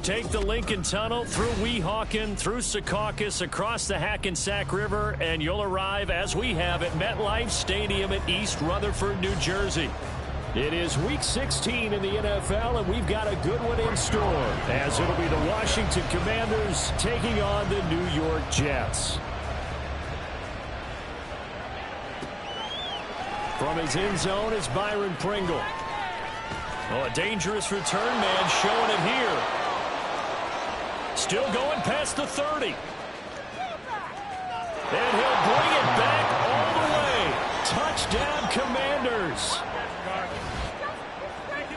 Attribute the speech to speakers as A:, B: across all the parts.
A: Take the Lincoln Tunnel through Weehawken, through Secaucus, across the Hackensack River, and you'll arrive, as we have, at MetLife Stadium at East Rutherford, New Jersey. It is Week 16 in the NFL, and we've got a good one in store, as it'll be the Washington Commanders taking on the New York Jets. From his end zone is Byron Pringle. Oh, a dangerous return man showing it here. Still going past the 30. And he'll bring it back all the way. Touchdown, Commanders.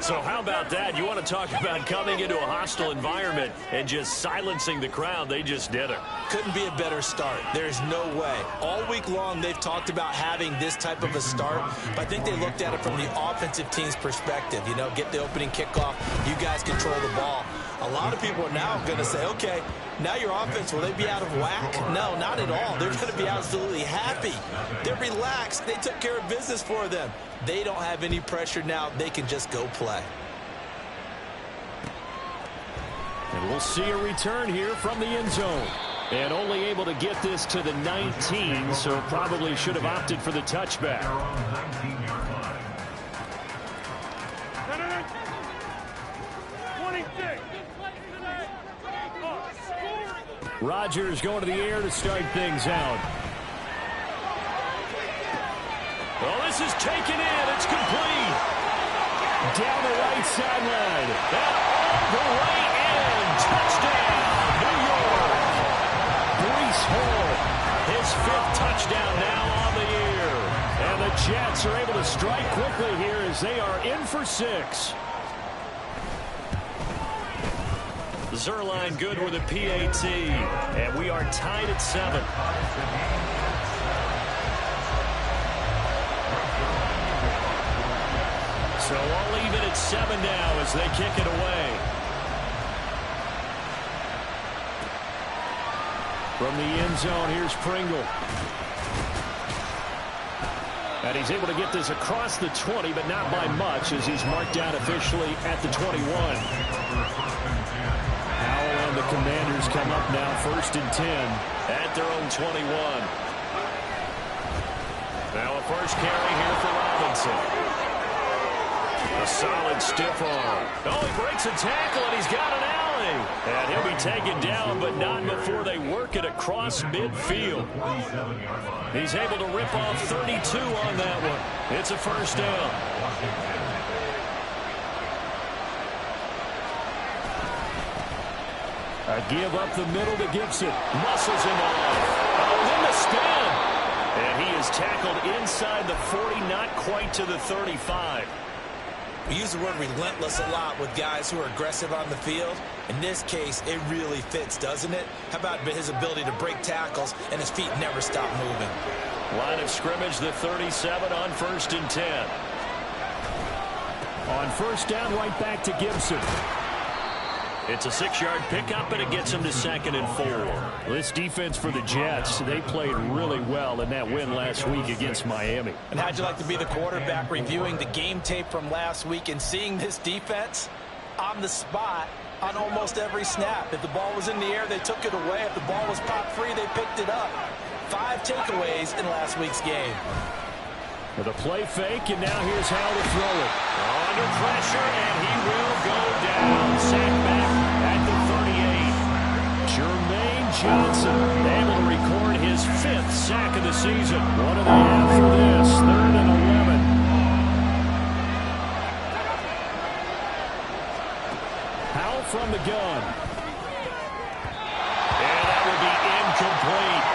A: So how about that? You want to talk about coming into a hostile environment and just silencing the crowd. They just did it.
B: Couldn't be a better start. There's no way. All week long, they've talked about having this type of a start, but I think they looked at it from the offensive team's perspective. You know, get the opening kickoff. You guys control the ball. A lot of people are now going to say, okay, now your offense, will they be out of whack? No, not at all. They're going to be absolutely happy. They're relaxed. They took care of business for them. They don't have any pressure now. They can just go play.
A: And we'll see a return here from the end zone. And only able to get this to the 19, so probably should have opted for the touchback. Rodgers going to the air to start things out. Well, this is taken in. It's complete. Down the right sideline. And all the way in. Touchdown, New York. Breece Hall, his 5th touchdown now on the year. And the Jets are able to strike quickly here as they are in for 6. Zerline good with a PAT, and we are tied at 7. So all even at 7 now as they kick it away. From the end zone, here's Pringle. And he's able to get this across the 20, but not by much as he's marked down officially at the 21. The Commanders come up now 1st and 10 at their own 21. Now a first carry here for Robinson. A solid stiff arm. Oh, he breaks a tackle and he's got an alley. And he'll be taken down, but not before they work it across midfield. He's able to rip off 32 on that one. It's a first down. A give up the middle to Gibson. Muscles him off. Oh, then the spin. And he is tackled inside the 40, not quite to the 35.
B: We use the word relentless a lot with guys who are aggressive on the field. In this case, it really fits, doesn't it? How about his ability to break tackles and his feet never stop moving?
A: Line of scrimmage, the 37 on 1st and 10. On first down, right back to Gibson. It's a 6-yard pickup, and it gets him to 2nd and 4. This defense for the Jets, they played really well in that win last week against Miami.
B: And how'd you like to be the quarterback reviewing the game tape from last week and seeing this defense on the spot on almost every snap? If the ball was in the air, they took it away. If the ball was popped free, they picked it up. 5 takeaways in last week's game.
A: With a play fake, and now here's how to throw it. Under pressure, and he will go down. Sacked back at the 38. Jermaine Johnson able to record his 5th sack of the season. What do they have for this? 3rd and 11. Powell from the gun. And that will be incomplete.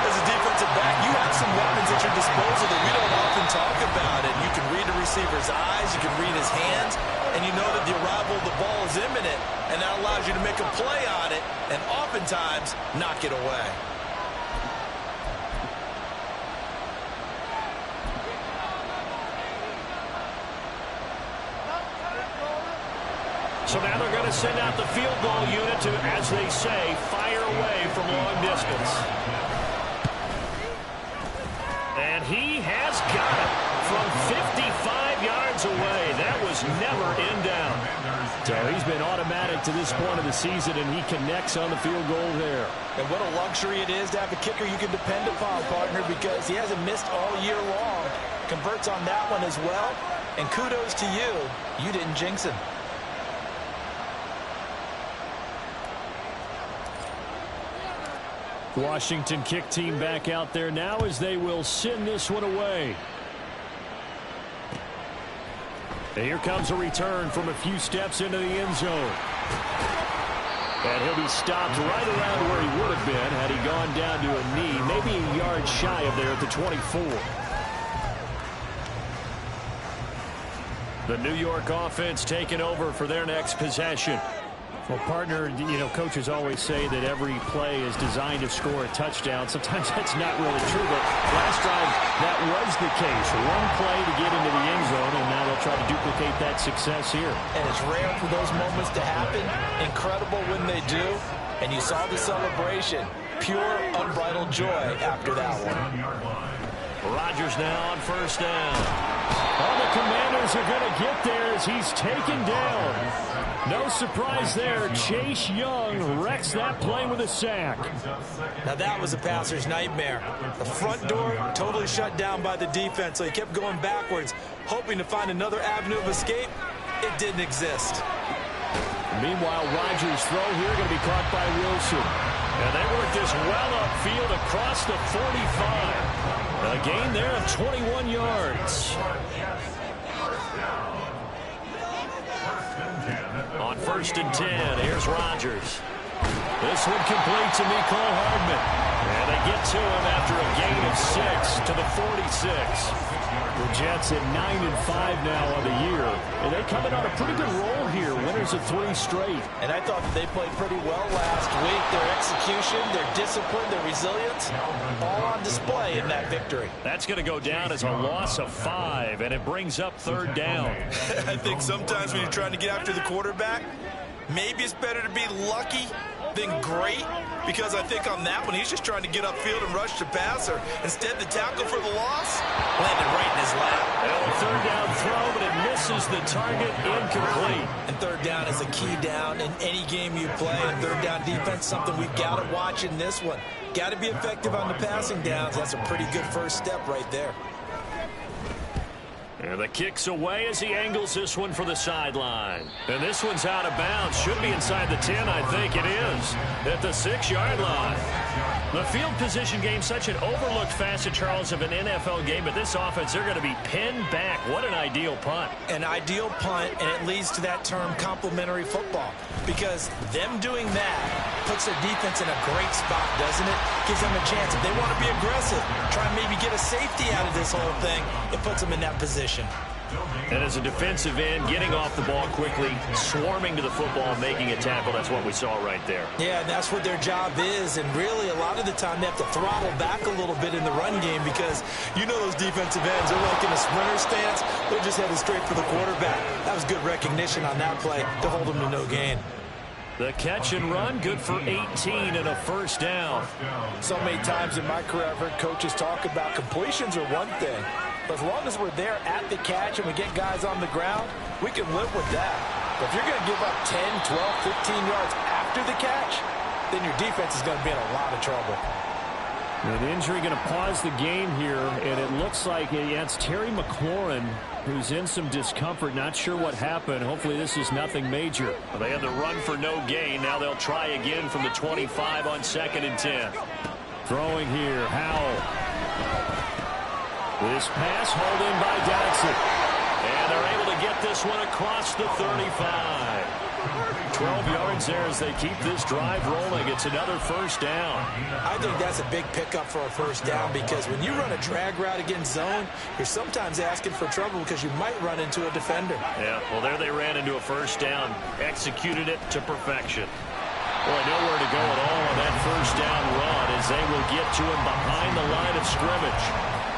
B: As a defensive back, you have some weapons at your disposal that we don't often talk about. And you can read a receiver's eyes, you can read his hands, and you know that the arrival of the ball is imminent, and that allows you to make a play on it and oftentimes knock it away.
A: So now they're going to send out the field goal unit to, as they say, fire away from long distance. And he has got it from 55 yards away. That was never in down. So he's been automatic to this point of the season, and he connects on the field goal there.
B: And what a luxury it is to have a kicker you can depend upon, partner, because he hasn't missed all year long. Converts on that one as well. And kudos to you. You didn't jinx him.
A: Washington kick team back out there now as they will send this one away. And here comes a return from a few steps into the end zone. And he'll be stopped right around where he would have been had he gone down to a knee, maybe a yard shy of there at the 24. The New York offense taking over for their next possession. Well, partner, you know, coaches always say that every play is designed to score a touchdown. Sometimes that's not really true, but last drive that was the case. One play to get into the end zone, and now they'll try to duplicate that success here.
B: And it's rare for those moments to happen. Incredible when they do. And you saw the celebration. Pure, unbridled joy after that one.
A: Rodgers now on first down. All the Commanders are going to get there as he's taken down. No surprise there. Chase Young wrecks that play with a sack.
B: Now that was a passer's nightmare. The front door totally shut down by the defense, so he kept going backwards, hoping to find another avenue of escape. It didn't exist.
A: Meanwhile, Rodgers' throw here going to be caught by Wilson. And they work this well upfield across the 45. A gain there of 21 yards. On first and 10, here's Rodgers. This one complete to Mecole Hardman. And they get to him after a gain of 6 to the 46. The Jets at 9-5 now on the year. And they come in on a pretty good roll here. Winners of 3 straight.
B: And I thought that they played pretty well last week. Their execution, their discipline, their resilience, all on display in that victory.
A: That's going to go down as a loss of 5, and it brings up third down.
B: I think sometimes when you're trying to get after the quarterback, maybe it's better to be lucky than great, because I think on that one he's just trying to get upfield and rush the passer. Instead, the tackle for the loss landed right in his lap.
A: Well, third down throw, but it misses the target, incomplete.
B: And third down is a key down in any game you play. And third down defense, something we've got to watch in this one. Got to be effective on the passing downs. That's a pretty good first step right there.
A: And the kick's away as he angles this one for the sideline. And this one's out of bounds. Should be inside the 10, I think it is. At the 6-yard line. The field position game, such an overlooked facet, Charles, of an NFL game. But this offense, they're going to be pinned back. What an ideal punt.
B: An ideal punt, and it leads to that term complementary football. Because them doing that puts their defense in a great spot, doesn't it? Gives them a chance. If they want to be aggressive, try and maybe get a safety out of this whole thing, it puts them in that position.
A: And as a defensive end, getting off the ball quickly, swarming to the football, making a tackle, that's what we saw right there.
B: Yeah, that's what their job is, and really a lot of the time they have to throttle back a little bit in the run game because you know those defensive ends, they're like in a sprinter stance, they're just headed straight for the quarterback. That was good recognition on that play to hold them to no gain.
A: The catch and run, good for 18 and a first down.
B: So many times in my career I've heard coaches talk about completions are one thing. But as long as we're there at the catch and we get guys on the ground, we can live with that. But if you're going to give up 10, 12, 15 yards after the catch, then your defense is going to be in a lot of trouble.
A: An injury going to pause the game here, and it looks like it's Terry McLaurin who's in some discomfort. Not sure what happened. Hopefully this is nothing major. Well, they had the run for no gain. Now they'll try again from the 25 on 2nd and 10. Throwing here, Howell. This pass hauled in by Dotson. And they're able to get this one across the 35. 12 yards there as they keep this drive rolling. It's another first down.
B: I think that's a big pickup for a first down because when you run a drag route against zone, you're sometimes asking for trouble because you might run into a defender.
A: Yeah, well, there they ran into a first down. Executed it to perfection. Boy, nowhere to go at all on that first down run as they will get to him behind the line of scrimmage.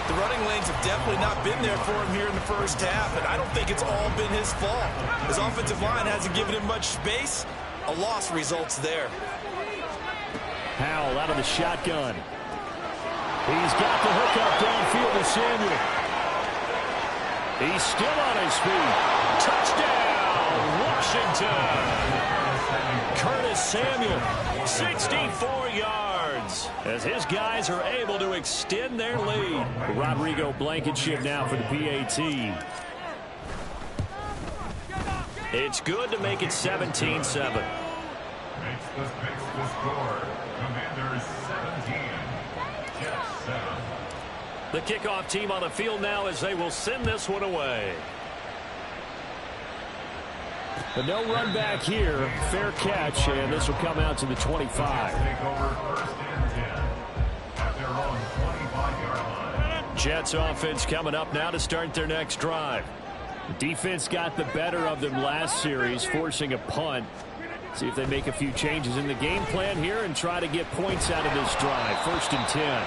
B: The running lanes have definitely not been there for him here in the first half, and I don't think it's all been his fault. His offensive line hasn't given him much space. A loss results there.
A: Howell out of the shotgun. He's got the hookup downfield to Samuel. He's still on his feet. Touchdown, Washington. Curtis Samuel, 64 yards, as his guys are able to extend their lead. Rodrigo Blankenship now for the PAT. It's good to make it 17-7.
C: Makes the score. Commanders 17. Jets 7.
A: The kickoff team on the field now as they will send this one away. But no run back here. Fair catch, and this will come out to the 25.
C: Take over first and 10 at their own 25-yard line.
A: Jets offense coming up now to start their next drive. The defense got the better of them last series, forcing a punt. See if they make a few changes in the game plan here and try to get points out of this drive. First and 10.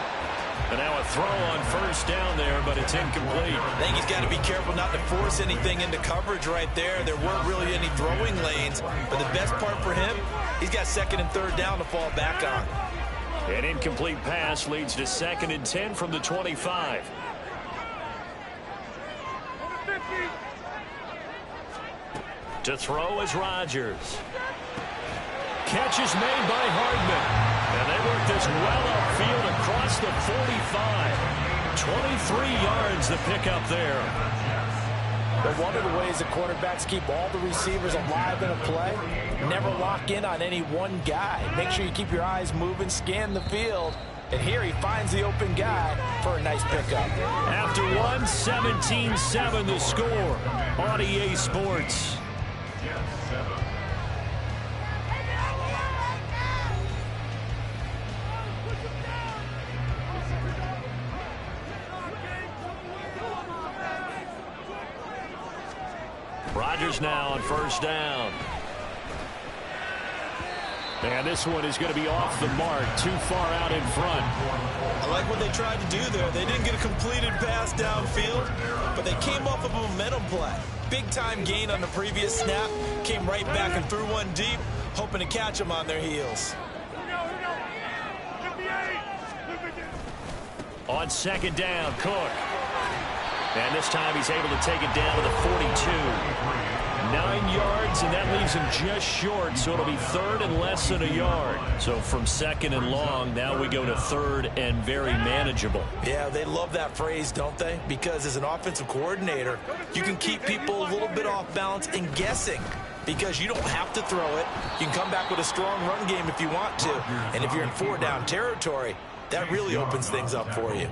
A: And now a throw on first down there, but it's incomplete.
B: I think he's got to be careful not to force anything into coverage right there. There weren't really any throwing lanes, but the best part for him, he's got second and third down to fall back on.
A: An incomplete pass leads to second and 10 from the 25. To throw is Rodgers. Catch is made by Hardman. And they work this well upfield across the 45. 23 yards the pickup there.
D: But one of the ways the quarterbacks keep all the receivers alive in a play, never lock in on any one guy. Make sure you keep your eyes moving, scan the field. And here he finds the open guy for a nice pickup.
A: After one, 17-7 the score on EA Sports. Rodgers now on first down. And this one is going to be off the mark, too far out in front.
B: I like what they tried to do there. They didn't get a completed pass downfield, but they came off of a momentum play. Big-time gain on the previous snap, came right back and threw one deep, hoping to catch them on their heels.
A: On second down, Cook. And this time he's able to take it down to the 42. 9 yards, and that leaves him just short, so it'll be third and less than a yard. So from second and long, now we go to third and very manageable.
B: Yeah, they love that phrase, don't they? Because as an offensive coordinator, you can keep people a little bit off balance and guessing. Because you don't have to throw it. You can come back with a strong run game if you want to. And if you're in four-down territory, that really opens things up for you.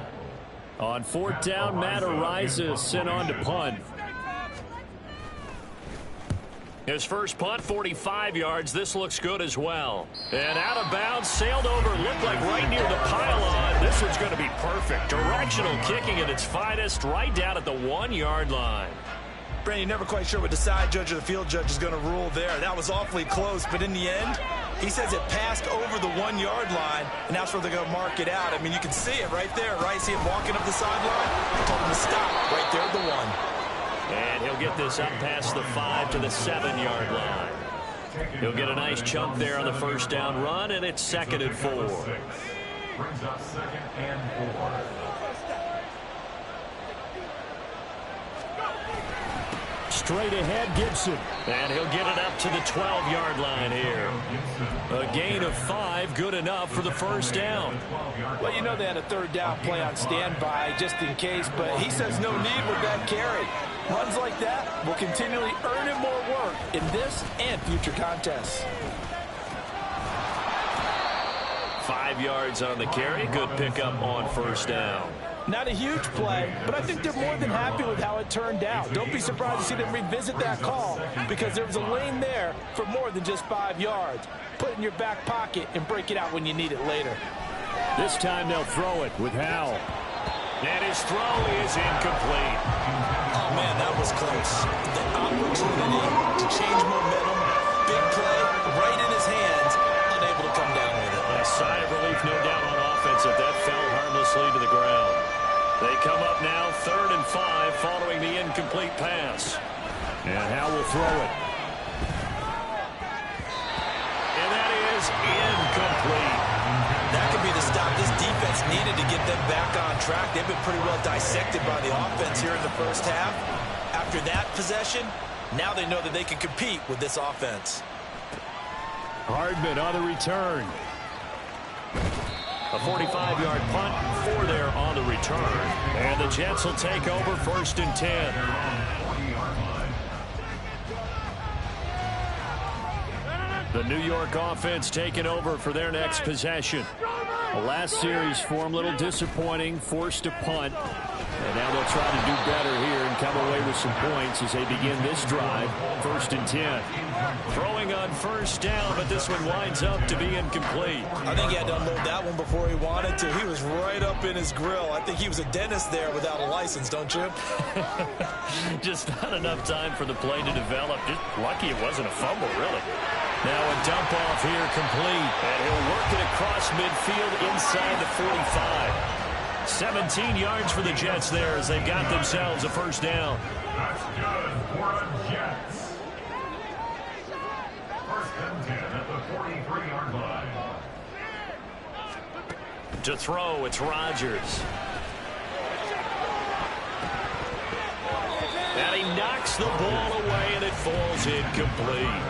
A: On fourth down, Matt Ariza sent on to punt. His first punt, 45 yards. This looks good as well. And out of bounds, sailed over, looked like right near the pylon. This one's going to be perfect. Directional kicking at its finest, right down at the 1 yard line.
B: Brandon, you're never quite sure what the side judge or the field judge is going to rule there. That was awfully close, but in the end, he says it passed over the 1 yard line, and that's where they're going to mark it out. I mean, you can see it right there, right? See him walking up the sideline? I told him to stop right there at the 1.
A: And he'll get this up past the 5 to the 7 yard line. He'll get a nice chunk there on the first down run, and it's second and 4.
C: Brings up second and 4.
A: Straight ahead, Gibson. And he'll get it up to the 12 yard line here. A gain of 5, good enough for the first down.
D: Well, you know they had a third down play on standby just in case, but he says no need with that carry. Runs like that will continually earn him more work in this and future contests.
A: 5 yards on the carry. Good pickup on first down.
D: Not a huge play, but I think they're more than happy with how it turned out. Don't be surprised to see them revisit that call because there was a lane there for more than just 5 yards. Put it in your back pocket and break it out when you need it later.
A: This time they'll throw it with Howell. And his throw is incomplete.
B: Oh, man, that was close. The opportunity to change momentum, big play, right in his hands, unable to come down with it.
A: A sigh of relief, no doubt, on offense if that fell harmlessly to the ground. They come incomplete pass. And Howe will throw it. And that is incomplete.
B: That could be the stop this defense needed to get them back on track. They've been pretty well dissected by the offense here in the first half. After that possession, now they know that they can compete with this offense.
A: Hardman on the return. A 45-yard punt for there on the return. And the Jets will take over 1st and 10. The New York offense taking over for their next possession. The last series for them, a little disappointing, forced a punt. And now they'll try to do better here and come away with some points as they begin this drive, 1st and 10. Throwing on 1st down, but this one winds up to be incomplete.
B: I think he had to unload that one before he wanted to. He was right up in his grill. I think he was a dentist there without a license, don't you?
A: Just not enough time for the play to develop. Just lucky it wasn't a fumble, really. Now a dump off here complete, and he'll work it across midfield inside the 45. 17 yards for the Jets there as they've got themselves a 1st down.
C: That's good for the Jets. 1st and 10 at the 43-yard line.
A: To throw, it's Rodgers. And he knocks the ball away, and it falls incomplete.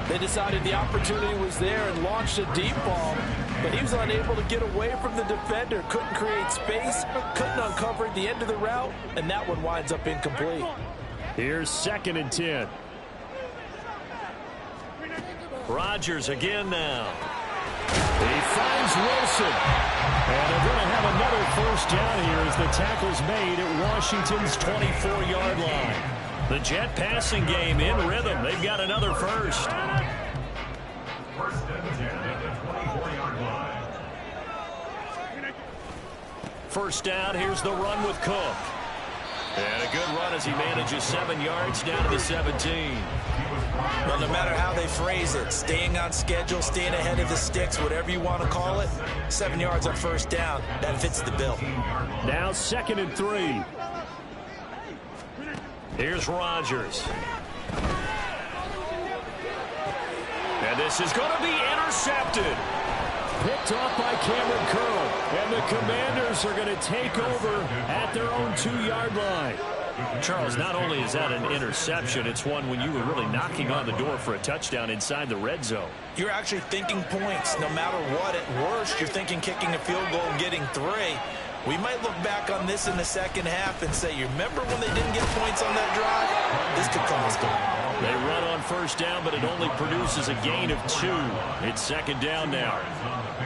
D: They decided the opportunity was there and launched a deep ball, but he was unable to get away from the defender, couldn't create space, couldn't uncover the end of the route, and that one winds up incomplete.
A: Here's 2nd and 10. Rodgers again now. He finds Wilson. And they're going to have another 1st down here as the tackle's made at Washington's 24-yard line. The Jet passing game in rhythm. They've got another 1st.
C: 1st and 10 at the 24-yard line.
A: 1st down, here's the run with Cook. And a good run as he manages 7 yards down to the 17.
B: Well, no matter how they phrase it, staying on schedule, staying ahead of the sticks, whatever you want to call it, 7 yards on 1st down, that fits the bill.
A: Now 2nd and 3. Here's Rodgers. And this is going to be intercepted. Picked off by Cameron Curl. And the Commanders are going to take over at their own 2-yard line. Charles, not only is that an interception, it's one when you were really knocking on the door for a touchdown inside the red zone.
B: You're actually thinking points. No matter what, at worst, you're thinking kicking a field goal and getting 3. We might look back on this in the second half and say, you remember when they didn't get points on that drive? This could cost them.
A: They run on 1st down, but it only produces a gain of 2. It's 2nd down now.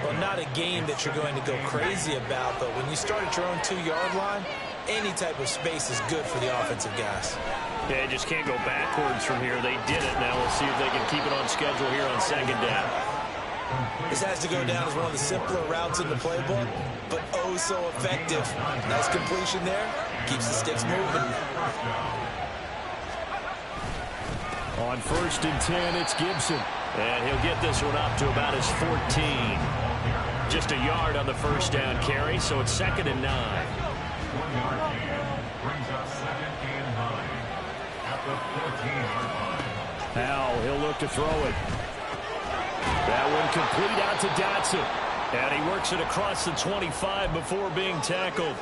B: Well, not a game that you're going to go crazy about, but when you start at your own 2-yard line, any type of space is good for the offensive guys.
A: They just can't go backwards from here. They did it. Now we'll see if they can keep it on schedule here on 2nd down.
B: This has to go down as one of the simpler routes in the playbook, but oh so effective. Nice completion there. Keeps the sticks moving.
A: On 1st and 10, it's Gibson. And he'll get this one up to about his 14. Just a yard on the 1st down carry, so it's 2nd and 9.
C: 1-yard gain brings up 2nd and 9 at the 14-yard line.
A: Howell, he'll look to throw it. That one complete out to Dotson. And he works it across the 25 before being tackled.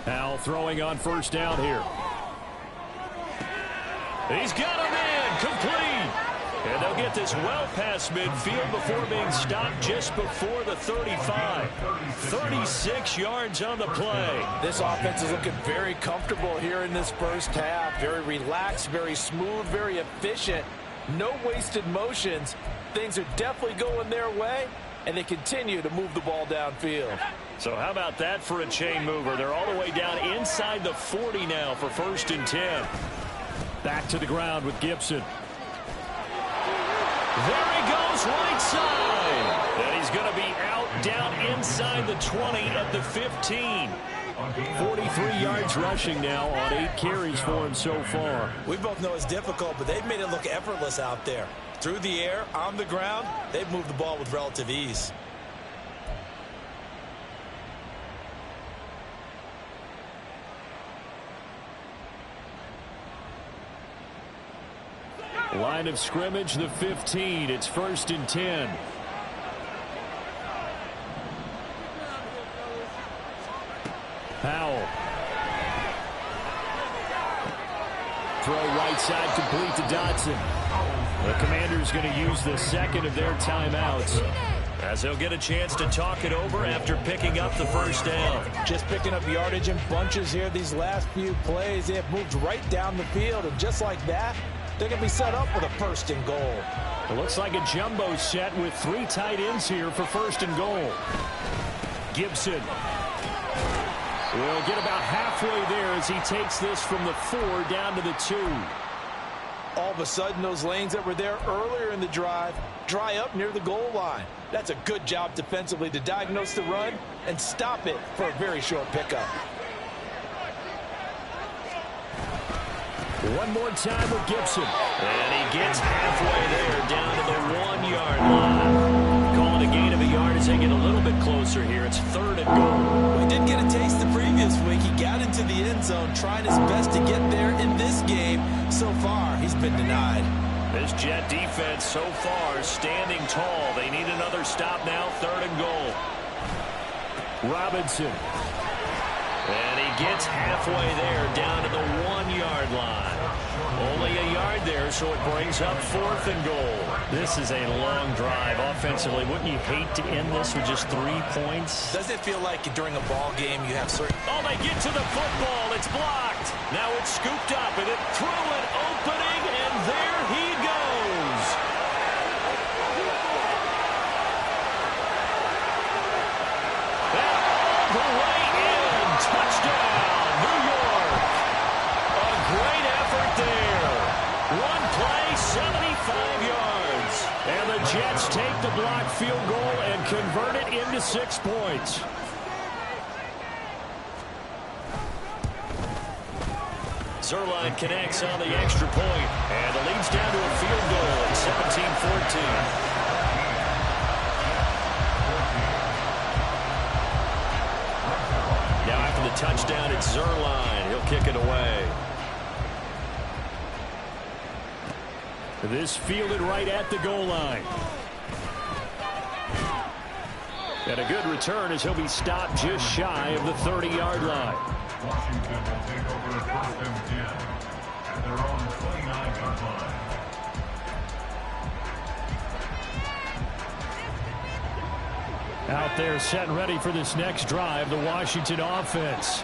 A: Howell throwing on 1st down here. He's got him in, complete. And they'll get this well past midfield before being stopped just before the 35. 36 yards on the play.
D: This offense is looking very comfortable here in this 1st half. Very relaxed, very smooth, very efficient. No wasted motions. Things are definitely going their way, and they continue to move the ball downfield.
A: So how about that for a chain mover? They're all the way down inside the 40 now for 1st and 10. Back to the ground with Gibson. There he goes, right side. And he's going to be out down inside the 20 at the 15. 43 yards rushing now on 8 carries for him so far.
B: We both know it's difficult, but they've made it look effortless out there. Through the air, on the ground, they've moved the ball with relative ease.
A: Line of scrimmage, the 15. It's 1st and 10. Powell. Throw right side complete to Dotson. The Commanders going to use the second of their timeouts, as they'll get a chance to talk it over after picking up the first down.
D: Just picking up yardage in bunches here these last few plays. They have moved right down the field, and just like that, they're going to be set up with a 1st and goal.
A: It looks like a jumbo set with 3 tight ends here for 1st and goal. Gibson will get about halfway there as he takes this from the 4 down to the 2.
D: All of a sudden, those lanes that were there earlier in the drive dry up near the goal line. That's a good job defensively to diagnose the run and stop it for a very short pickup.
A: One more time with Gibson. And he gets halfway there down to the 1-yard line. Calling a gain of a yard as they get a little bit closer here. It's 3rd and goal.
B: We did get a taste the previous week. He got into the end zone trying his best to get there in this game. So far, he's been denied.
A: This Jet defense so far standing tall. They need another stop now. 3rd and goal. Robinson. And he gets halfway there down to the 1-yard line. Only a yard there, so it brings up 4th and goal. This is a long drive offensively. Wouldn't you hate to end this with just 3 points?
B: Doesn't it feel like during a ball game you have certain...
A: Oh, they get to the football. It's blocked. Now it's scooped up, and it through an opening, and there he goes. That all the way in. Touchdown, New York. A great effort there. One play, 75 yards. And the Jets take the blocked field goal and convert it into 6 points. Zerline connects on the extra point, and it leads down to a field goal at 17-14. Now after the touchdown, it's Zerline. He'll kick it away. This fielded right at the goal line. And a good return as he'll be stopped just shy of the 30-yard line.
C: Washington will take over 1st and 10 at their own 29-yard line.
A: Out there set and ready for this next drive, the Washington offense.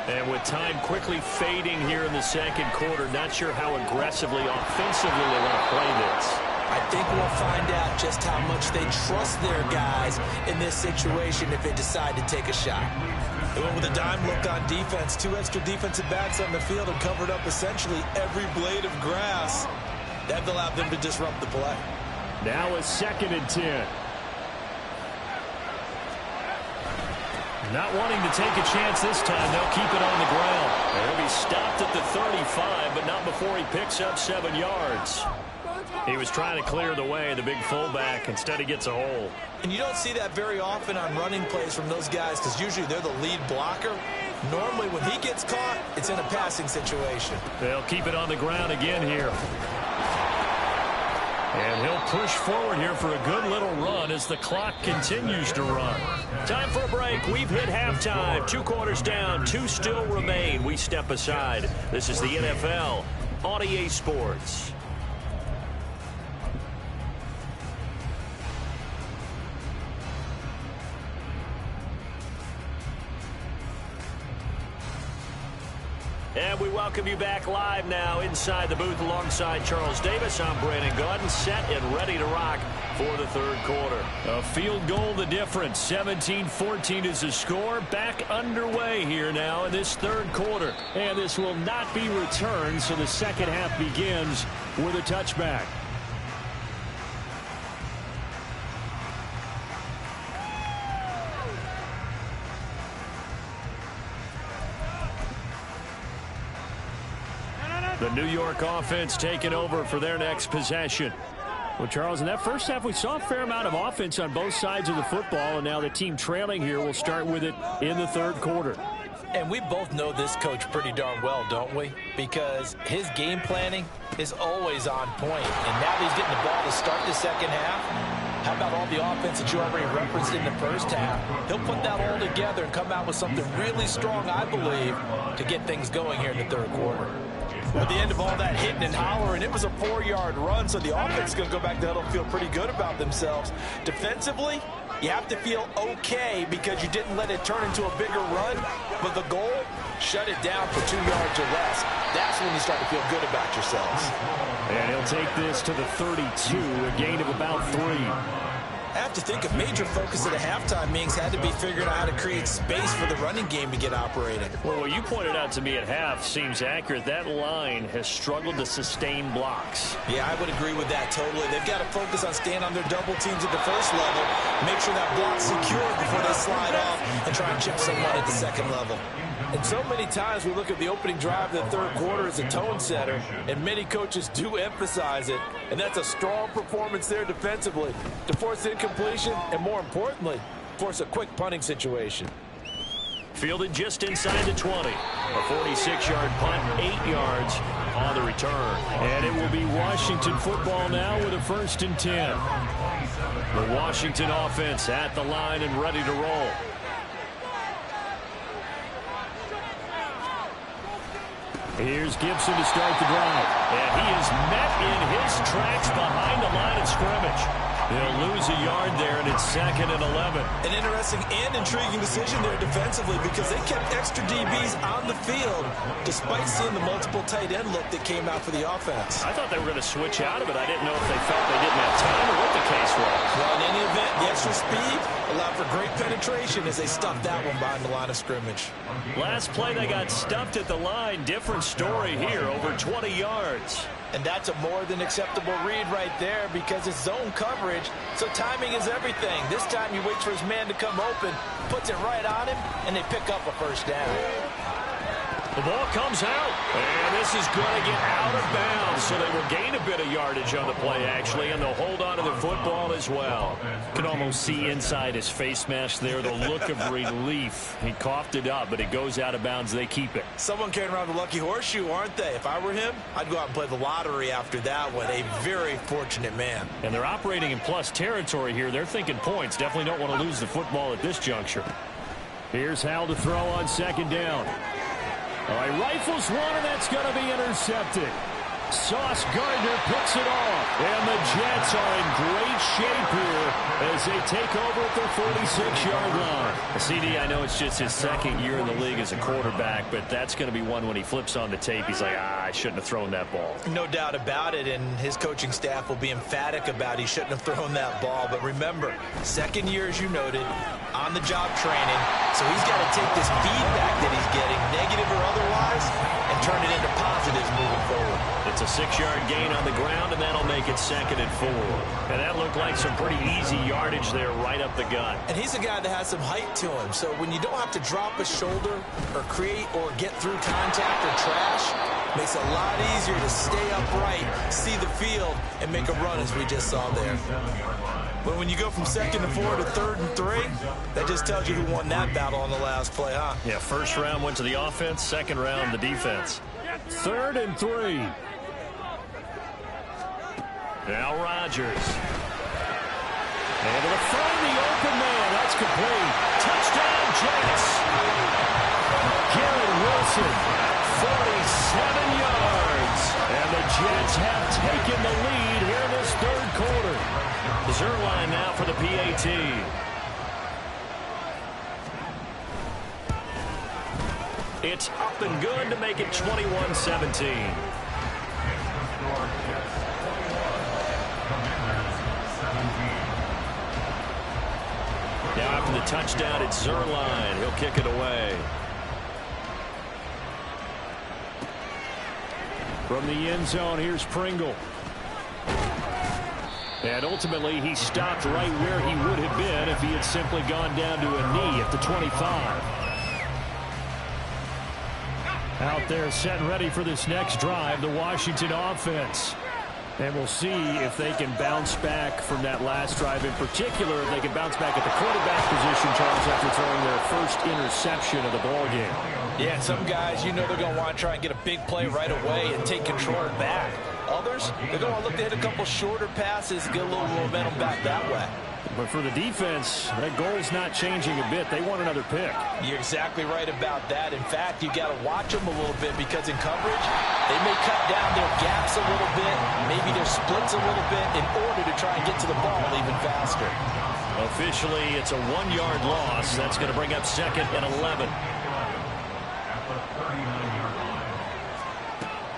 A: And with time quickly fading here in the 2nd quarter, not sure how aggressively, offensively they want to play this.
B: I think we'll find out just how much they trust their guys in this situation if they decide to take a shot. They went with a dime look on defense, 2 extra defensive backs on the field and covered up essentially every blade of grass. That allowed them to disrupt the play.
A: Now a 2nd and 10. Not wanting to take a chance this time, they'll keep it on the ground. He'll be stopped at the 35, but not before he picks up 7 yards. He was trying to clear the way, the big fullback. Instead, he gets a hole.
B: And you don't see that very often on running plays from those guys because usually they're the lead blocker. Normally, when he gets caught, it's in a passing situation.
A: They'll keep it on the ground again here. And he'll push forward here for a good little run as the clock continues to run. Time for a break. We've hit halftime. 2 quarters down, 2 still remain. We step aside. This is the NFL on EA Sports. And we welcome you back live now inside the booth alongside Charles Davis. I'm Brandon Gaudin, set and ready to rock for the 3rd quarter. A field goal the difference. 17-14 is the score. Back underway here now in this 3rd quarter. And this will not be returned, so the 2nd half begins with a touchback. The New York offense taking over for their next possession. Well, Charles, in that first half, we saw a fair amount of offense on both sides of the football, and now the team trailing here will start with it in the third quarter.
D: And we both know this coach pretty darn well, don't we? Because his game planning is always on point. And now that he's getting the ball to start the second half, how about all the offense that you already referenced in the first half? He'll put that all together and come out with something really strong, I believe, to get things going here in the third quarter. At the end of all that hitting and hollering, it was a 4-yard run, so the offense is going to go back to huddle and feel pretty good about themselves. Defensively, you have to feel okay because you didn't let it turn into a bigger run, but the goal, shut it down for 2 yards or less. That's when you start to feel good about yourselves.
A: And he'll take this to the 32, a gain of about 3.
B: I have to think a major focus at a halftime means had to be figuring out how to create space for the running game to get operating.
A: Well, what you pointed out to me at half seems accurate. That line has struggled to sustain blocks.
B: Yeah, I would agree with that totally. They've got to focus on staying on their double teams at the first level, make sure that block's secure before they slide off and try and chip someone at the second level.
D: And so many times we look at the opening drive of the third quarter as a tone setter, and many coaches do emphasize it, and that's a strong performance there defensively to force incompletion and, more importantly, force a quick punting situation.
A: Fielded just inside the 20. A 46-yard punt, 8 yards on the return. And it will be Washington football now with a 1st and 10. The Washington offense at the line and ready to roll. Here's Gibson to start the drive. And he is met in his tracks behind the line of scrimmage. They'll lose a yard there, and it's 2nd and 11.
B: An interesting and intriguing decision there defensively because they kept extra DBs on the field despite seeing the multiple tight end look that came out for the offense.
A: I thought they were going to switch out of it. I didn't know if they felt they didn't have time or what the case was.
B: Well, in any event, the extra speed allowed for great penetration as they stuffed that one behind the line of scrimmage.
A: Last play, they got stuffed at the line. Different story here, over 20 yards.
D: And that's a more than acceptable read right there because it's zone coverage, so timing is everything. This time he waits for his man to come open, puts it right on him, and they pick up a 1st down.
A: The ball comes out, and this is going to get out of bounds, so they will gain a bit of yardage on the play, actually, and they'll hold on to the football as well. You can almost see inside his face mask there the look of relief. He coughed it up, but it goes out of bounds. They keep it.
B: Someone carrying around the lucky horseshoe, aren't they? If I were him, I'd go out and play the lottery after that one. A very fortunate man.
A: And they're operating in plus territory here. They're thinking points. Definitely don't want to lose the football at this juncture. Here's Hal to throw on 2nd down. All right, rifles one, and that's going to be intercepted. Sauce Gardner picks it off, and the Jets are in great shape here as they take over at their 46-yard line. CD, I know it's just his 2nd year in the league as a quarterback, but that's going to be one when he flips on the tape. He's like, I shouldn't have thrown that ball.
B: No doubt about it, and his coaching staff will be emphatic about he shouldn't have thrown that ball. But remember, 2nd year, as you noted, on-the-job training, so he's got to take this feedback that he's getting, negative or otherwise, and turn it into positives moving forward.
A: It's a 6-yard gain on the ground, and that'll make it 2nd and 4. And that looked like some pretty easy yardage there right up the gut.
B: And he's a guy that has some height to him, so when you don't have to drop a shoulder or create or get through contact or trash, makes it a lot easier to stay upright, see the field, and make a run as we just saw there. But when you go from 2nd and 4 to 3rd and 3, that just tells you who won that battle on the last play, huh?
A: Yeah, 1st round went to the offense, 2nd round the defense. 3rd and 3. Now Rodgers. Able to find the open man. That's complete. Touchdown, Jets. Garrett Wilson, 47 yards. And the Jets have taken the lead here in this 3rd quarter. Zerline now for the PAT. It's up and good to make it 21-17. Now after the touchdown, it's Zerline. He'll kick it away. From the end zone, here's Pringle. And ultimately, he stopped right where he would have been if he had simply gone down to a knee at the 25. Out there set and ready for this next drive, the Washington offense. And we'll see if they can bounce back from that last drive in particular, if they can bounce back at the quarterback position, Charles, after throwing their first interception of the ballgame.
D: Yeah, some guys, you know they're going to want to try and get a big play right away and take control back. Others, they're going to look to hit a couple shorter passes, get a little momentum back that way.
A: But for the defense, that goal's not changing a bit. They want another pick.
D: You're exactly right about that. In fact, you got to watch them a little bit because in coverage, they may cut down their gaps a little bit, maybe their splits a little bit in order to try and get to the ball even faster.
A: Officially, it's a 1-yard loss. That's going to bring up 2nd and 11.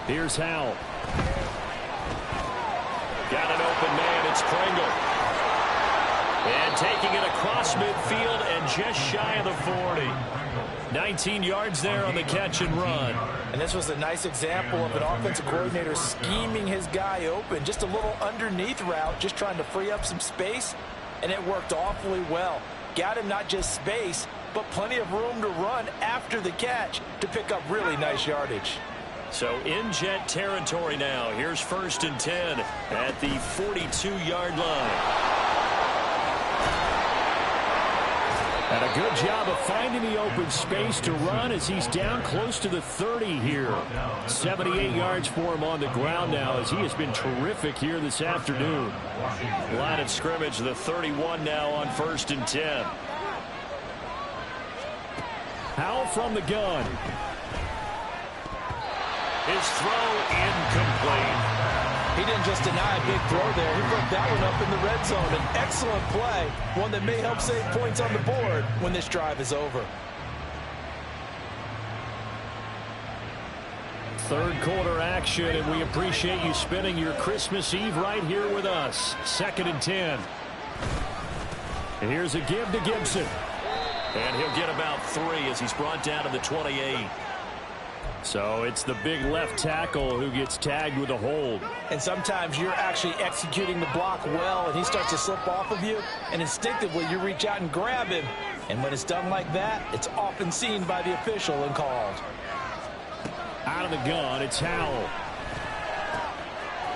A: Here's Howell. Got an open man. It's Pringle. And taking it across midfield and just shy of the 40. 19 yards there on the catch and run.
D: And this was a nice example of an offensive coordinator scheming his guy open. Just a little underneath route, just trying to free up some space. And it worked awfully well. Got him not just space, but plenty of room to run after the catch to pick up really nice yardage.
A: So in Jet territory now. Here's 1st and 10 at the 42-yard line. And a good job of finding the open space to run as he's down close to the 30 here. 78 yards for him on the ground now as he has been terrific here this afternoon. Line of scrimmage, the 31 now on 1st and 10. Howell from the gun. His throw incomplete.
D: He didn't just deny a big throw there. He put that one up in the red zone. An excellent play, one that may help save points on the board when this drive is over.
A: Third quarter action, and we appreciate you spending your Christmas Eve right here with us. 2nd and 10. And here's a give to Gibson. And he'll get about 3 as he's brought down to the 28. So it's the big left tackle who gets tagged with a hold.
D: And sometimes you're actually executing the block well, and he starts to slip off of you, and instinctively you reach out and grab him. And when it's done like that, it's often seen by the official and called.
A: Out of the gun, it's Howell.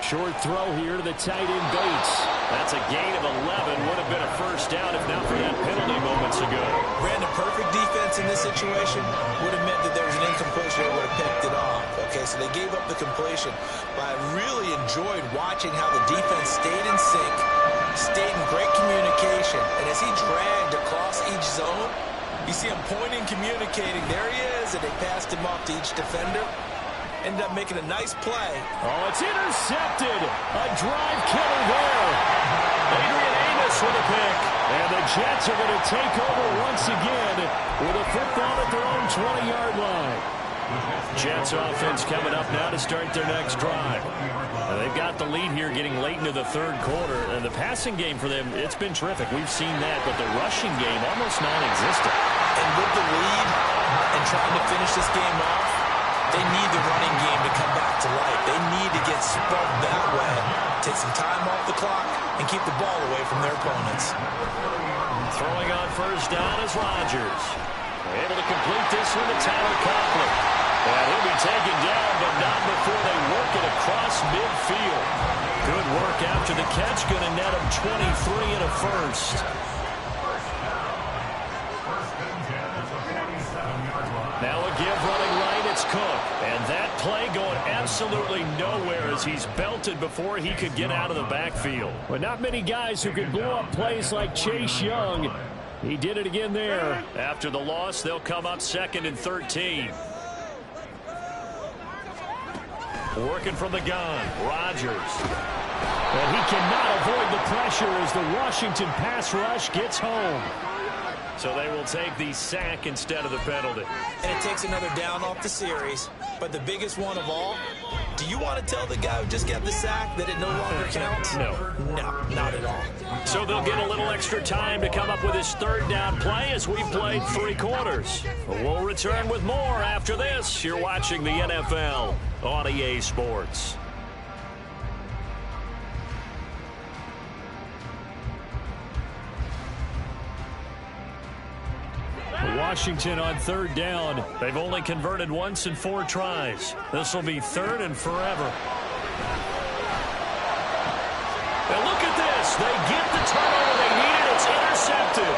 A: Short throw here to the tight end Bates. That's a gain of 11. Would have been a first down if not for that penalty moments ago.
B: Brandon, perfect defense in this situation would have meant that there was an incompletion. They would have picked it off. Okay, so they gave up the completion. But I really enjoyed watching how the defense stayed in sync, stayed in great communication. And as he dragged across each zone, you see him pointing, communicating. There he is, and they passed him off to each defender. Ended up making a nice play.
A: Oh, it's intercepted. A drive killer there. Adrian Amos with a pick. And the Jets are going to take over once again with a football at their own 20-yard line. Jets offense coming up now to start their next drive. They've got the lead here getting late into the third quarter. And the passing game for them, it's been terrific. We've seen that, but the rushing game almost non-existent.
B: And with the lead and trying to finish this game off, they need the running game to come back to life. They need to get sparked that way, take some time off the clock, and keep the ball away from their opponents.
A: Throwing on first down is Rodgers. Able to complete this one to Tyler Conklin. And he'll be taken down, but not before they work it across midfield. Good work after the catch. Going to net him 23 and a first. Now a give running right, it's Cook. And that play going absolutely nowhere as he's belted before he could get out of the backfield. But not many guys who can blow up plays like Chase Young. He did it again there. After the loss, they'll come up 2nd and 13. Working from the gun, Rodgers. And he cannot avoid the pressure as the Washington pass rush gets home. So they will take the sack instead of the penalty.
B: And it takes another down off the series. But the biggest one of all, do you want to tell the guy who just got the sack that it no longer counts?
A: No.
B: No, not at all.
A: So they'll get a little extra time to come up with his third down play as we've played 3 quarters. We'll return with more after this. You're watching the NFL on EA Sports. Washington on third down. They've only converted once in 4 tries. This will be third and forever. And look at this. They get the turnover they needed. It's intercepted.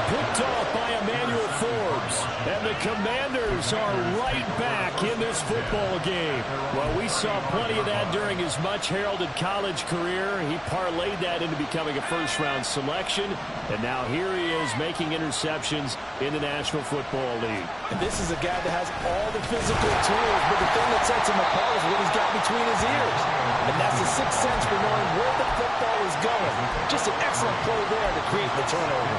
A: Picked off by Emmanuel Forbes. And the Commanders are right back in this football game. Well, we saw plenty of that during his much-heralded college career. He parlayed that into becoming a first-round selection. And now here he is making interceptions in the National Football League.
D: And this is a guy that has all the physical tools, but the thing that sets him apart is what he's got between his ears. And that's the sixth sense for knowing where the football is going. Just an excellent play there to create the turnover.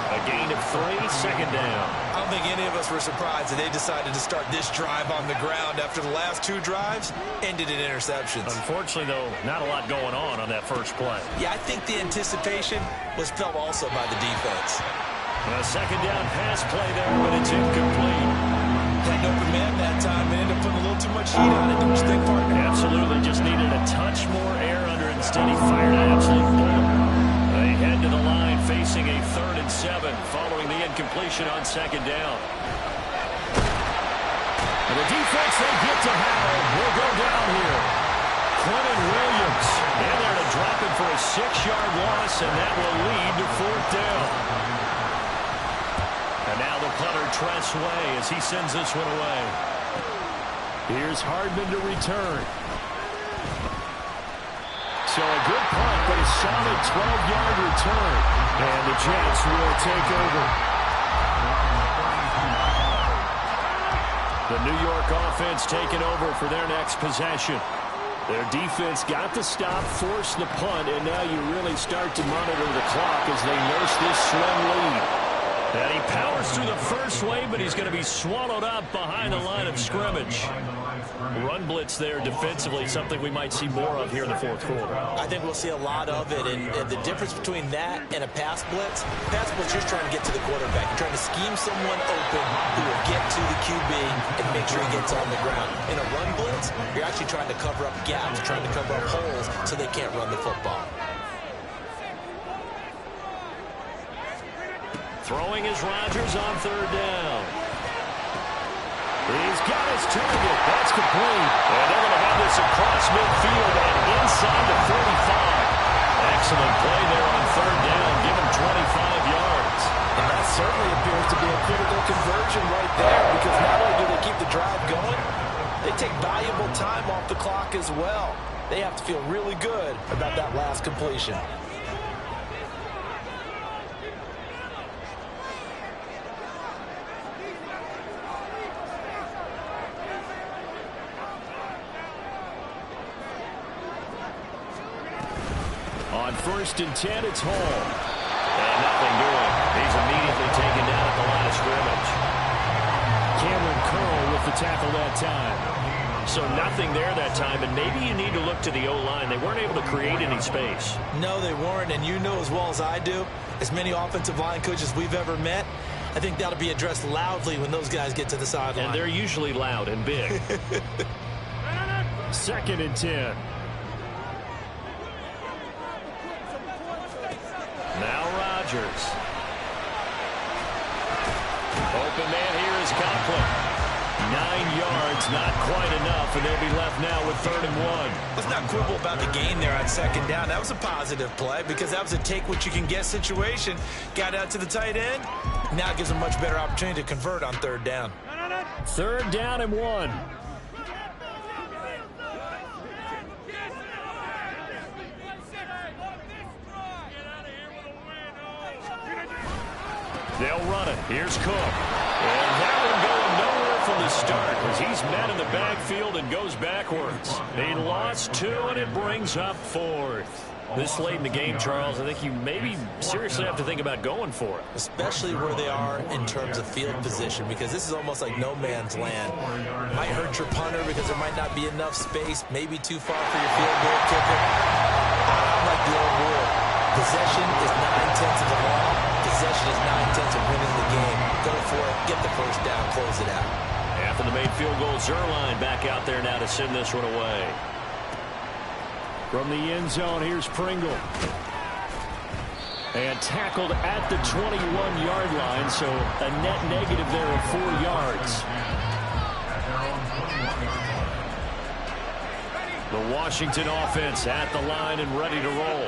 A: A gain of 3, second down.
B: I don't think any of us were surprised that they decided to start this drive on the ground after the last 2 drives ended in interceptions.
A: Unfortunately, though, not a lot going on that first play.
B: Yeah, I think the anticipation was felt also by the defense.
A: A second down pass play there, but it's incomplete.
B: Played open man that time and ended up putting a little too much heat on it. Don't you think, partner?
A: Absolutely. Just needed a touch more air under it. Instead, he fired an absolute bullet. They head to the line facing a 3rd and 7 following the incompletion on second down. And the defense they get to Howell will go down here. Quentin Williams in there to drop him for a 6-yard loss, and that will lead to 4th down. And now the punter Tress Way as he sends this one away. Here's Hardman to return. So a good punt, but a solid 12-yard return. And the Jets will take over. The New York offense taking over for their next possession. Their defense got the stop, forced the punt, and now you really start to monitor the clock as they nurse this slim lead. And he powers through the first wave, but he's going to be swallowed up behind the line of scrimmage. Run blitz there defensively, something we might see more of here in the 4th quarter.
B: I think we'll see a lot of it, and the difference between that and a pass blitz just trying to get to the quarterback. You're trying to scheme someone open who will get to the QB and make sure he gets on the ground. In a run blitz, you're actually trying to cover up gaps, trying to cover up holes so they can't run the football.
A: Throwing is Rodgers on 3rd down. He's got his target. That's complete. And they're going to have this across midfield and inside the 45. Excellent play there on 3rd down. Give him 25 yards.
D: And that certainly appears to be a critical conversion right there, because not only do they keep the drive going, they take valuable time off the clock as well. They have to feel really good about that last completion.
A: On 1st and 10, it's Hall. And nothing doing. He's immediately taken down at the line of scrimmage. Cameron Curl with the tackle that time. So nothing there that time, and maybe you need to look to the O-line. They weren't able to create any space.
B: No, they weren't, and you know as well as I do, as many offensive line coaches we've ever met, I think that'll be addressed loudly when those guys get to the sideline.
A: And they're usually loud and big. 2nd and 10. Now Rodgers. Open man here is Conklin. 9 yards, not quite enough, and they'll be left now with 3rd and 1.
B: Let's not quibble about the gain there on 2nd down. That was a positive play because that was a take-what-you-can-get situation. Got out to the tight end. Now it gives them a much better opportunity to convert on 3rd down.
A: 3rd down and 1. They'll run it. Here's Cook. And that one going nowhere from the start as he's met in the backfield and goes backwards. He lost 2, and it brings up 4th. This late in the game, Charles, I think you maybe seriously have to think about going for it.
B: Especially where they are in terms of field position, because this is almost like no man's land. Might hurt your punter because there might not be enough space, maybe too far for your field goal kicker. I like the old rule. Possession is 9/10 of the law. Possession is 9/10 of winning the game. Go for it, get the first down, close it out.
A: After the made field goal, Zerline back out there now to send this one away. From the end zone, here's Pringle. And tackled at the 21-yard line, so a net negative there of 4 yards. The Washington offense at the line and ready to roll.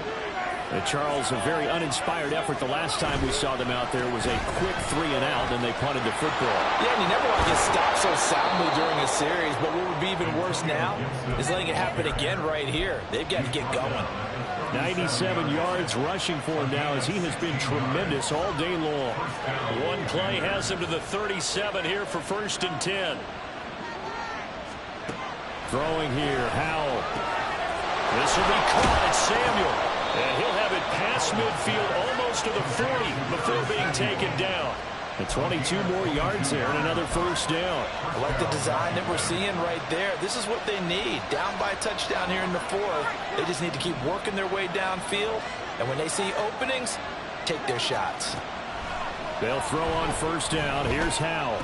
A: And Charles, a very uninspired effort. The last time we saw them out there was a quick 3-and-out, and they punted the football.
D: Yeah, and you never want to get stopped so soundly during a series, but what would be even worse now is letting it happen again right here. They've got to get going.
A: 97 yards rushing for him now as he has been tremendous all day long. One play has him to the 37 here for 1st and 10. Throwing here, Howell. This will be caught. It's Samuel. And he'll have it past midfield almost to the 40 before being taken down. And 22 more yards there and another 1st down.
D: I like the design that we're seeing right there. This is what they need. Down by a touchdown here in the 4th. They just need to keep working their way downfield. And when they see openings, take their shots.
A: They'll throw on 1st down. Here's Howell.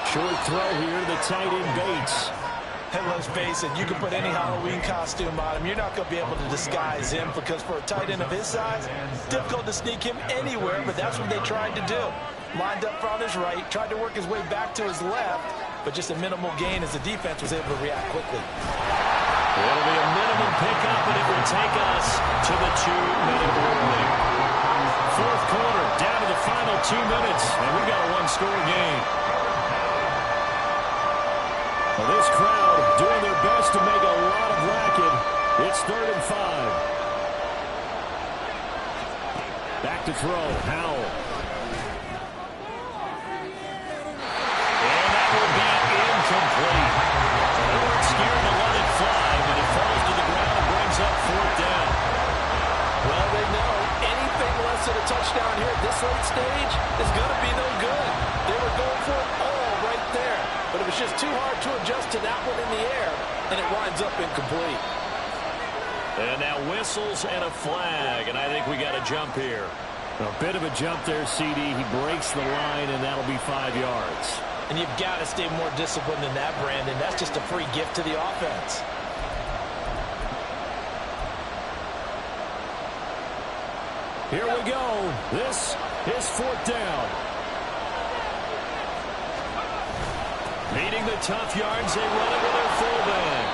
A: Short throw here to the tight end Bates.
D: And let's face it, you can put any Halloween costume on him. You're not going to be able to disguise him because for a tight end of his size, difficult to sneak him anywhere, but that's what they tried to do. Lined up on his right, tried to work his way back to his left, but just a minimal gain as the defense was able to react quickly.
A: It'll be a minimum pickup, and it will take us to the 2-minute warning. 4th quarter, down to the final 2 minutes, and we've got a 1-score game. Well, this crowd doing their best to make a lot of racket. It's 3rd and 5. Back to throw, Howell. And that will be incomplete. They weren't scared to let it fly, but it falls to the ground and brings up 4th down.
D: Well, they know anything less than a touchdown here at this late stage is going to be no good. They were going for it all right there. But it was just too hard to adjust to that one in the air, and it winds up incomplete.
A: And now whistles and a flag, and I think we got a jump here. A bit of a jump there, CD. He breaks the line, and that'll be 5 yards.
D: And you've got to stay more disciplined than that, Brandon. That's just a free gift to the offense.
A: Here we go. This is 4th down. Meeting the tough yards, they run it with their fullback.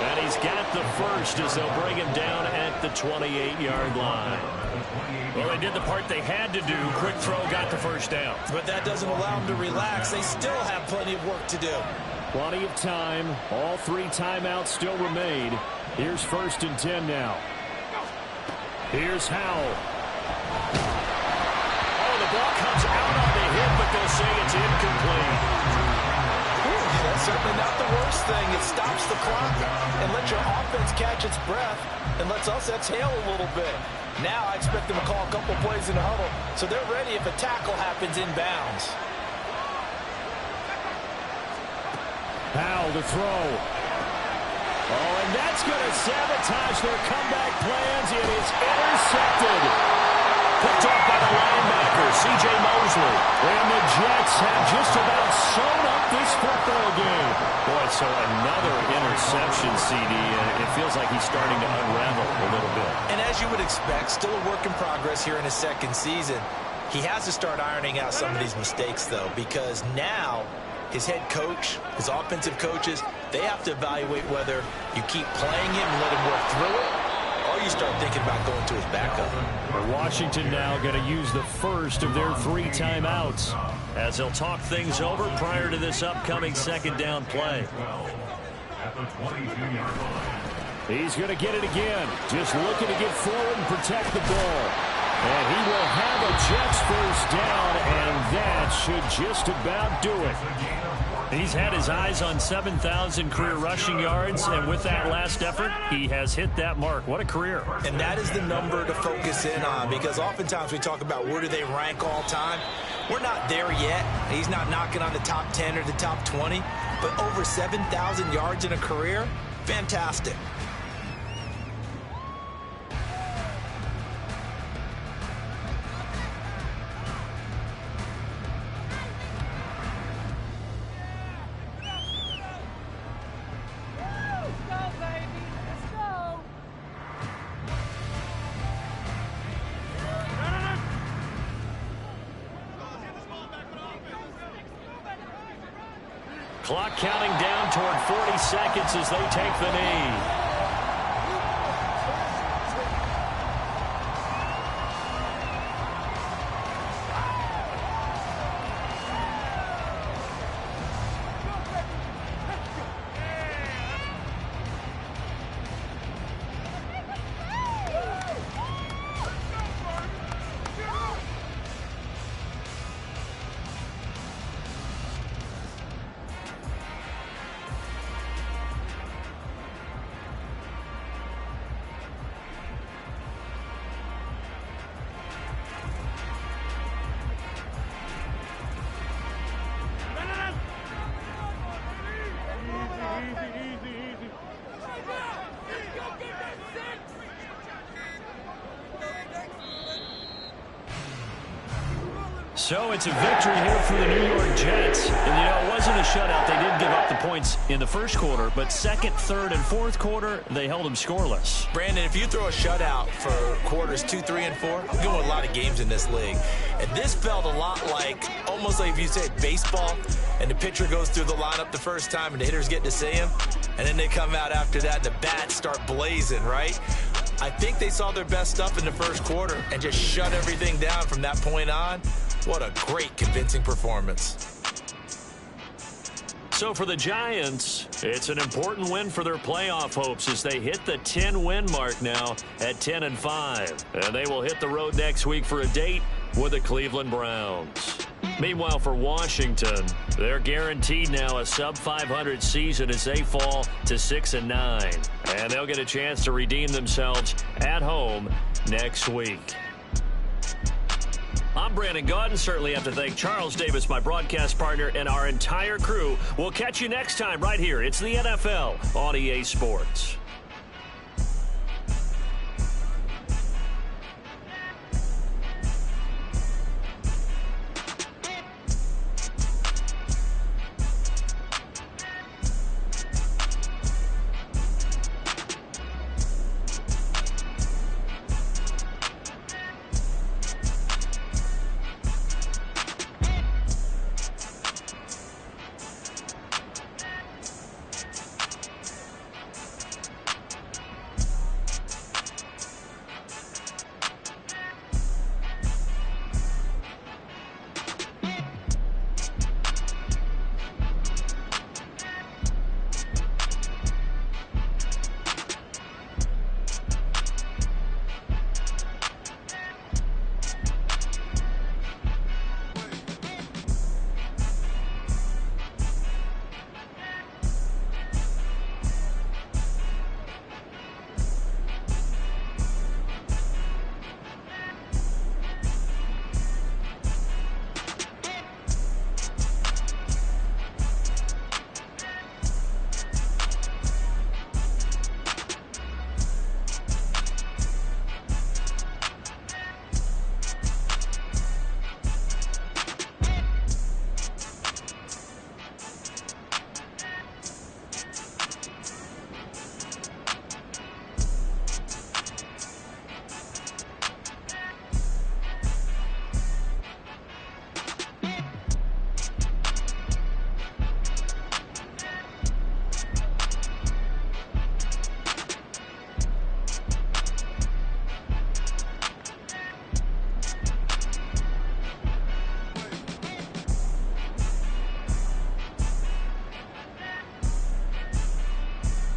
A: And he's got the first as they'll bring him down at the 28-yard line. Well, they did the part they had to do. Quick throw, got the 1st down.
D: But that doesn't allow them to relax. They still have plenty of work to do.
A: Plenty of time. All 3 timeouts still remain. Here's 1st and 10 now. Here's Howell. Oh, the ball comes out on the hit, but they'll say it's incomplete.
D: That's certainly not the worst thing. It stops the clock and lets your offense catch its breath and lets us exhale a little bit. Now I expect them to call a couple plays in the huddle so they're ready if a tackle happens inbounds.
A: Howell to throw. Oh, and that's going to sabotage their comeback plans. It is intercepted. Picked off by the linebacker, C.J. Mosley. And the Jets have just about sewn up this football game. Boy, so another interception, CD. And it feels like he's starting to unravel a little bit.
D: And as you would expect, still a work in progress here in his 2nd season. He has to start ironing out some of these mistakes, though, because now his head coach, his offensive coaches, they have to evaluate whether you keep playing him and let him work through it, or you start thinking about going to his backup.
A: Washington now going to use the first of their 3 timeouts as they'll talk things over prior to this upcoming 2nd down play. He's going to get it again. Just looking to get forward and protect the ball. And he will have a Jets 1st down, and that should just about do it. He's had his eyes on 7,000 career rushing yards, and with that last effort, he has hit that mark. What a career.
D: And that is the number to focus in on, because oftentimes we talk about where do they rank all time. We're not there yet. He's not knocking on the top 10 or the top 20, but over 7,000 yards in a career, fantastic.
A: Clock counting down toward 40 seconds as they take the knee. So it's a victory here for the New York Jets. And, it wasn't a shutout. They did give up the points in the first quarter, but second, third, and fourth quarter, they held them scoreless.
B: Brandon, if you throw a shutout for quarters 2, 3, and 4, I'm going with a lot of games in this league. And this felt a lot like, almost like if you say baseball, and the pitcher goes through the lineup the first time, and the hitters get to see him, and then they come out after that, and the bats start blazing, right? I think they saw their best stuff in the first quarter and just shut everything down from that point on. What a great, convincing performance.
A: So for the Giants, it's an important win for their playoff hopes as they hit the 10-win mark now at 10-5. And they will hit the road next week for a date with the Cleveland Browns. Meanwhile, for Washington, they're guaranteed now a sub-500 season as they fall to 6-9. And they'll get a chance to redeem themselves at home next week. I'm Brandon Gaudin. Certainly have to thank Charles Davis, my broadcast partner, and our entire crew. We'll catch you next time right here. It's the NFL on EA Sports.